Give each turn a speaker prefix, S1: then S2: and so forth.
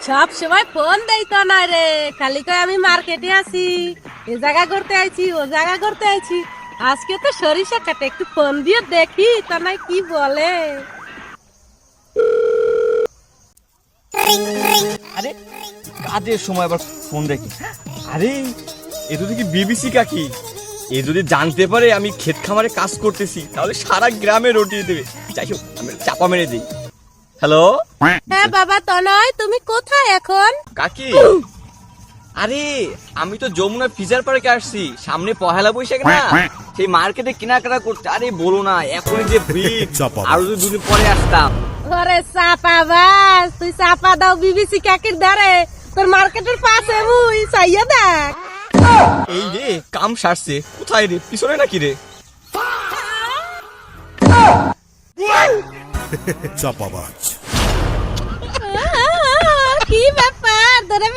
S1: সব সময় ফোন দেই তো না রে, খালি কই আমি মার্কেটে আছি, এ জায়গা করতে আইছি ও জায়গা করতে আইছি। আজকে তো সরিষা কাটে, একটু ফোন দিয়ে দেখি তা নাই কি বলে।
S2: আরে কাজের সময় আবার ফোন দেখি। আরে এ তো দেখি বিবিসি কাকি। এ যদি জানতে পারে আমি ক্ষেত খামারে কাজ করতেছি তাহলে সারা গ্রামে রটিয়ে দেবে। যাই হোক আমি চাপা মেরে দিই। হ্যালো
S1: হ্যাঁ বাবা তনয়, তুমি কোথায় এখন?
S2: কাকি, আরে আমি তো যমুনা ফিজার পার্কে আসছি, সামনে পহেলা বৈশাখ না, সেই মার্কেটে কেনাকাটা করতে। আরে বলো না, এখনই যে ভিড়, আরো যদি দুদিন পরে আসতাম।
S1: ওরে চাপা বাস, তুই চাপা দাও বিবিসি কাকির ধারে, তোর মার্কেটের পাশে মুই চাইয়া দেখ।
S2: এই রে কাম সারছে। কোথায় রে, পিছনে নাকি রে?
S3: চাপাবাজ।
S1: কি ব্যাপার, ধরে